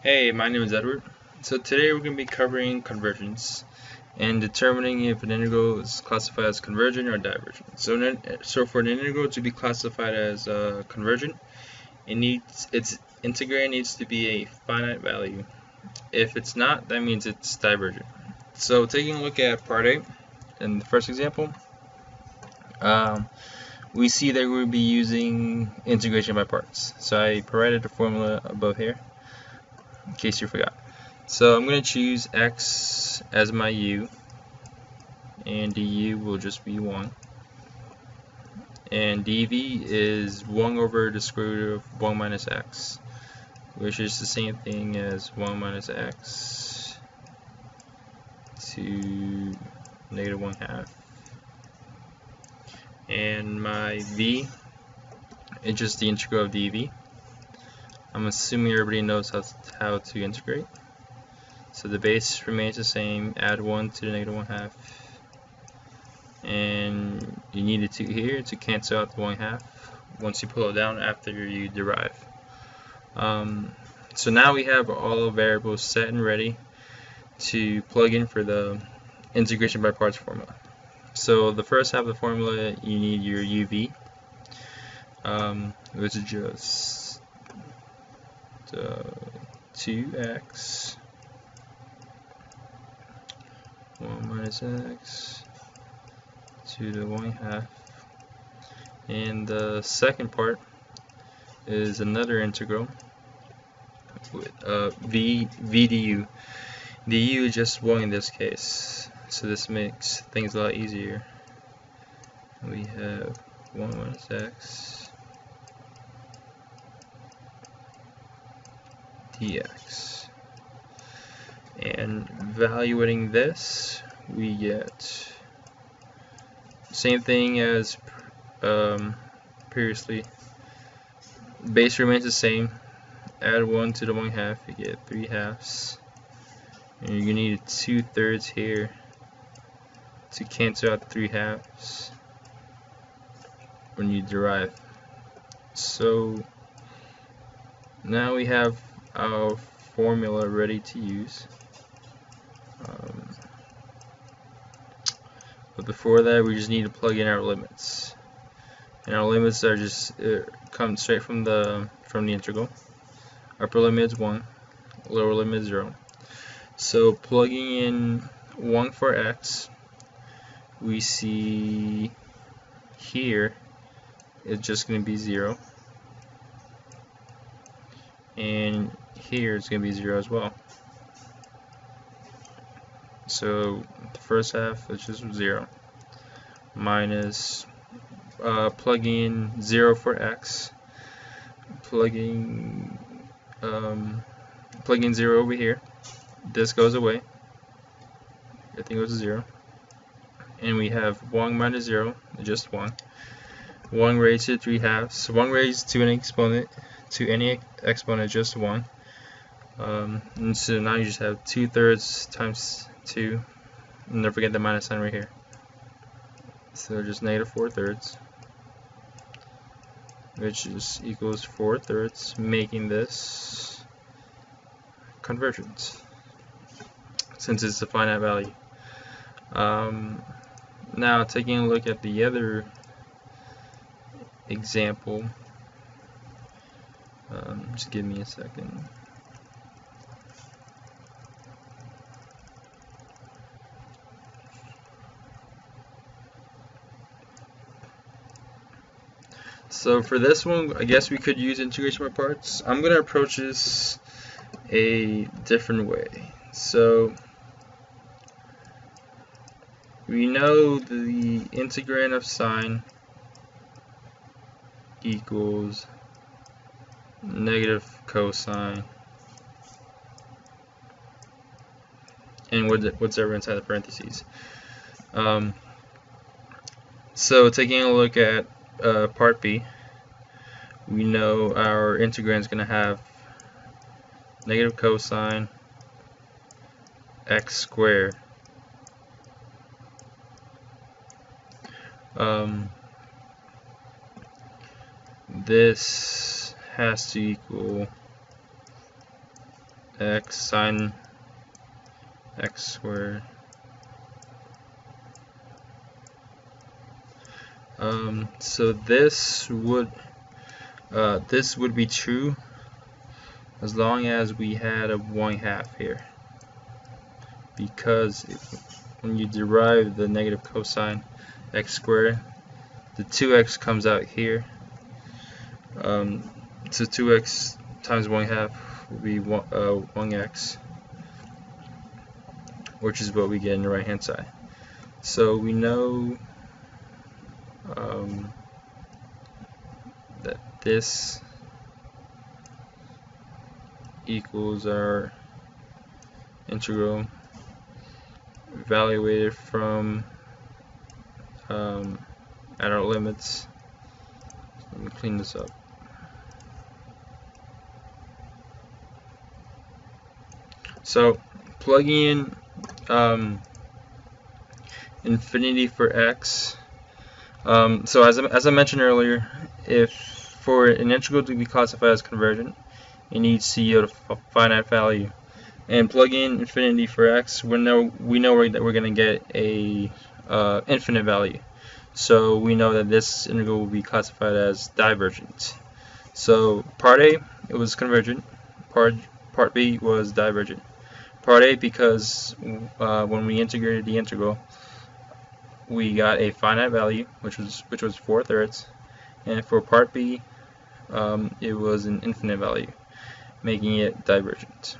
Hey, my name is Edward. So today we're going to be covering convergence and determining if an integral is classified as convergent or divergent. So for an integral to be classified as convergent, its integrand needs to be a finite value. If it's not, that means it's divergent. So taking a look at part A, in the first example, we see that we'll be using integration by parts. So I provided the formula above here, in case you forgot. So I'm going to choose x as my u, and du will just be 1. And dv is 1 over the square root of 1 minus x, which is the same thing as 1 minus x to negative 1/2. And my v is just the integral of dv. I'm assuming everybody knows how to integrate. So the base remains the same, add 1 to the negative 1/2. And you need a 2 here to cancel out the 1/2 once you pull it down after you derive. So now we have all the variables set and ready to plug in for the integration by parts formula. So the first half of the formula, you need your uv, which is just 2x 1 minus x to the 1/2. And the second part is another integral with v du. Du is just 1 in this case, so this makes things a lot easier. We have 1 minus x dx, and evaluating this, we get same thing as previously. Base remains the same. Add 1 to the 1/2, you get 3/2, and you're gonna need 2/3 here to cancel out 3/2 when you derive. So now we have our formula ready to use. But before that, we just need to plug in our limits, and our limits are just come straight from the integral. Upper limit is 1, lower limit is 0. So plugging in 1 for x, we see here it's just going to be 0, and here it's going to be 0 as well. So the first half is just 0 minus plugging in 0 for x, plugging 0 over here. This goes away, everything goes to 0, and we have 1 minus 0, just 1. 1 raised to 3/2, 1 raised to any exponent, just 1. And so now you just have 2/3 times 2, and don't forget the minus sign right here. So just negative 4/3, which is equals 4/3, making this convergent, since it's a finite value. Now taking a look at the other example, just give me a second. So for this one, I guess we could use integration by parts. I'm going to approach this a different way. So we know the integrand of sine equals negative cosine, and whatever inside the parentheses. So taking a look at part B, we know our integrand is going to have negative cosine x squared. This has to equal x sine x squared. So this would be true as long as we had a 1/2 here, because when you derive the negative cosine x squared, the 2x comes out here. So 2x times 1/2 will be 1x, which is what we get in the right hand side. So we know that this equals our integral evaluated from at our limits. Let me clean this up. So plugging in infinity for x. So as I mentioned earlier, if for an integral to be classified as convergent, it needs to yield a finite value. And plugging in infinity for x, we know that we're going to get a infinite value. So we know that this integral will be classified as divergent. So part A, it was convergent. Part B was divergent. Part A, because when we integrated the integral, we got a finite value, which was 4/3, and for part B, it was an infinite value, making it divergent.